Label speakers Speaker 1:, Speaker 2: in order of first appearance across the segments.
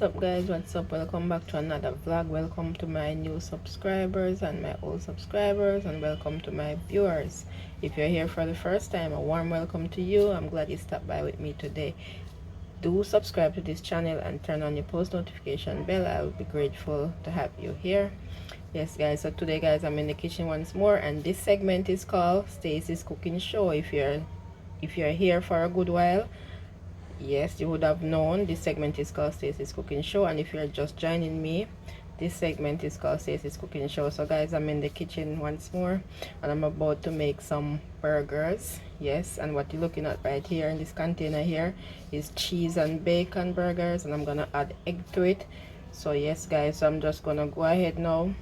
Speaker 1: What's up guys, what's up? Welcome back to another vlog. Welcome to my new subscribers and my old subscribers, and welcome to my viewers. If you're here for the first time, a warm welcome to you. I'm glad you stopped by with me today. Do subscribe to this channel and turn on your post notification bell. I'll be grateful to have you here. Yes guys, so today guys, I'm in the kitchen once more, and this segment is called Stacy's Cooking Show. If you're here for a good while, yes, you would have known this segment is called Stacy's Cooking Show. And if you're just joining me, this segment is called Stacy's Cooking Show. So guys, I'm in the kitchen once more, and I'm about to make some burgers. Yes, and what you're looking at right here in this container here is cheese and bacon burgers, and I'm gonna add egg to it. So yes guys, so I'm just gonna go ahead now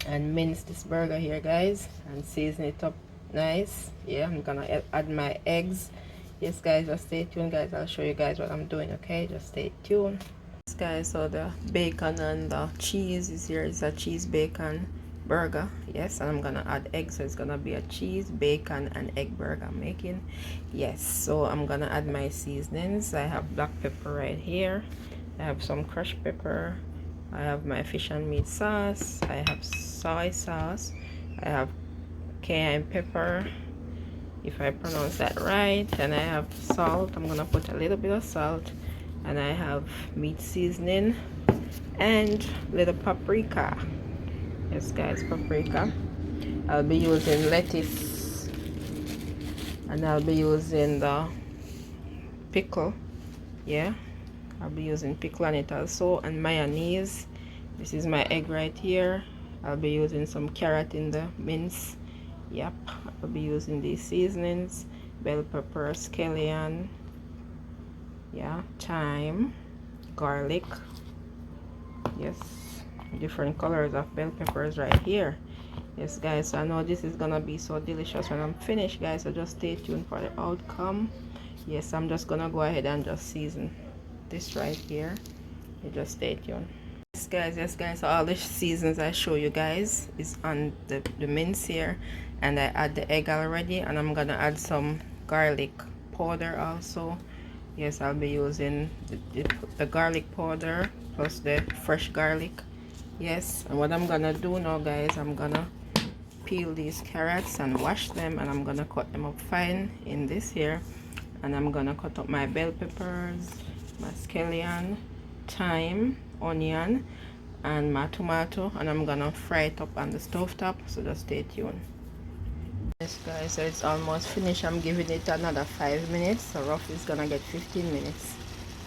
Speaker 1: and mince this burger here guys, and season it up nice. Yeah, I'm gonna add my eggs. Yes guys, just stay tuned guys. I'll show you guys what I'm doing. Okay, just stay tuned. Yes guys, so the bacon and the cheese is here. It's a cheese bacon burger. Yes, and I'm gonna add eggs, so it's gonna be a cheese bacon and egg burger I'm making. Yes, so I'm gonna add my seasonings. I have black pepper right here, I have some crushed pepper, I have my fish and meat sauce, I have soy sauce, I have cayenne pepper, if I pronounce that right, and I have salt. I'm gonna put a little bit of salt, and I have meat seasoning and little paprika. Yes guys, paprika. I'll be using lettuce, and I'll be using the pickle. Yeah, I'll be using pickle on it also, and mayonnaise. This is my egg right here. I'll be using some carrot in the mince. Yep, I'll be using these seasonings: bell pepper, scallion, yeah, thyme, garlic. Yes, different colors of bell peppers right here. Yes guys, so I know this is gonna be so delicious when I'm finished guys, so just stay tuned for the outcome. Yes, I'm just gonna go ahead and just season this right here. You just stay tuned. Yes guys, so all the seasons I show you guys is on the mince here, and I add the egg already, and I'm gonna add some garlic powder also. Yes, I'll be using the garlic powder plus the fresh garlic. Yes, and what I'm gonna do now guys, I'm gonna peel these carrots and wash them, and I'm gonna cut them up fine in this here, and I'm gonna cut up my bell peppers, my scallion, thyme, onion, and my tomato, and I'm gonna fry it up on the stove top, so just stay tuned. Yes guys, so it's almost finished. I'm giving it another 5 minutes, so roughly it's gonna get 15 minutes.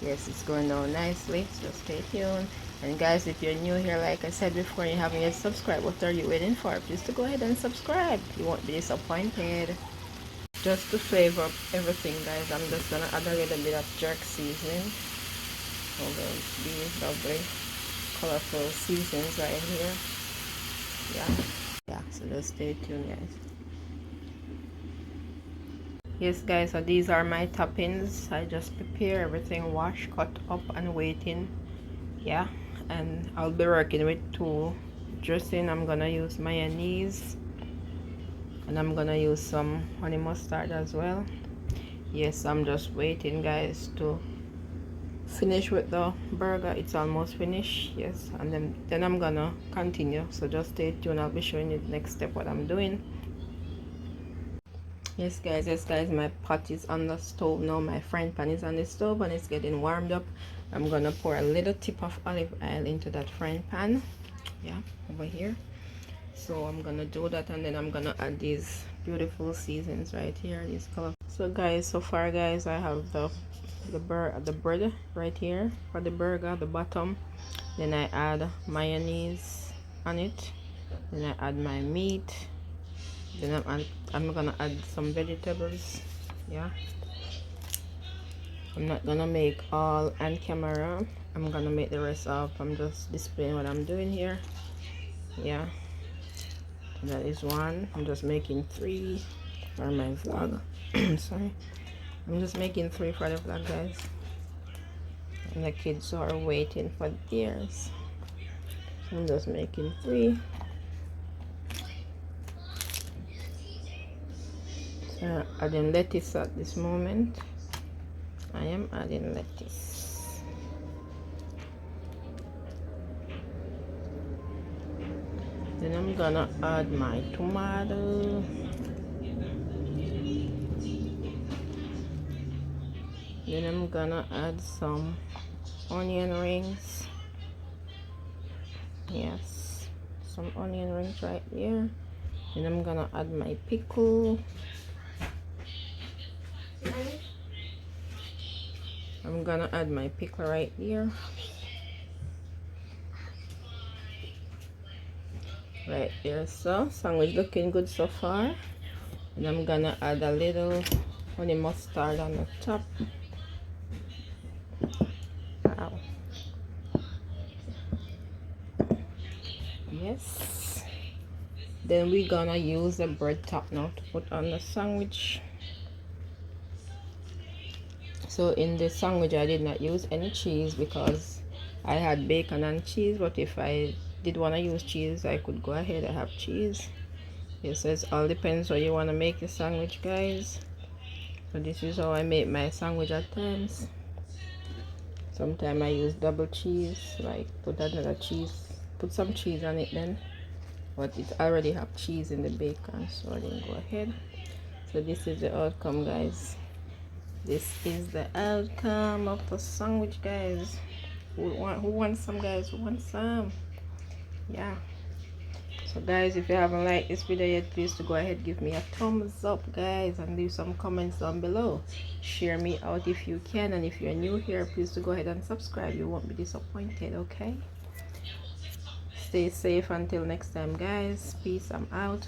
Speaker 1: Yes, it's going down nicely, so just stay tuned. And guys, if you're new here, like I said before, you haven't yet subscribed, what are you waiting for? Please to go ahead and subscribe. You won't be disappointed. Just to flavor up everything guys, I'm just gonna add a little bit of jerk seasoning. Over these lovely colorful seasons right here. Yeah, so just stay tuned guys. Yes guys, so these are my toppings. I just prepare everything, wash, cut up, and waiting. Yeah, and I'll be working with two dressing. I'm gonna use mayonnaise, and I'm gonna use some honey mustard as well. Yes, I'm just waiting guys to finish with the burger. It's almost finished. Yes, and then I'm gonna continue, so just stay tuned. I'll be showing you the next step what I'm doing. Yes guys, my pot is on the stove now. My frying pan is on the stove, and it's getting warmed up. I'm gonna pour a little tip of olive oil into that frying pan. Yeah, over here. So I'm gonna do that, and then I'm gonna add these beautiful seasons right here, these color. So guys, so far guys, I have the bread right here for the burger, the bottom. Then I add mayonnaise on it, then I add my meat, then I'm gonna add some vegetables. Yeah, I'm not gonna make all on camera. I'm gonna make the rest off. I'm just displaying what I'm doing here. Yeah, that is one. I'm just making 3 for my vlog. Sorry, I'm just making 3 for the vlog guys, and the kids are waiting for theirs. So I'm just making 3. So adding lettuce at this moment. I am adding lettuce. Then I'm gonna add my tomato. Then I'm gonna add some onion rings. Yes, some onion rings right there. Then I'm gonna add my pickle. I'm gonna add my pickle right here. Right there, so sandwich looking good so far. And I'm gonna add a little honey mustard on the top. Wow. Yes. Then we're gonna use the bread top now to put on the sandwich. So in the sandwich I did not use any cheese because I had bacon and cheese, but if I did want to use cheese I could go ahead and have cheese. It says all depends how you want to make the sandwich, guys. So this is how I make my sandwich at times. Sometimes I use double cheese, like put another cheese, put some cheese on it then, but it already have cheese in the bacon, so I didn't go ahead. So this is the outcome, guys. This is the outcome of the sandwich, guys. Who wants some, guys? Who wants some? Yeah. So guys, if you haven't liked this video yet, please to go ahead, give me a thumbs up, guys, and leave some comments down below. Share me out if you can, and if you're new here, please to go ahead and subscribe. You won't be disappointed. Okay, stay safe until next time, guys. Peace. I'm out.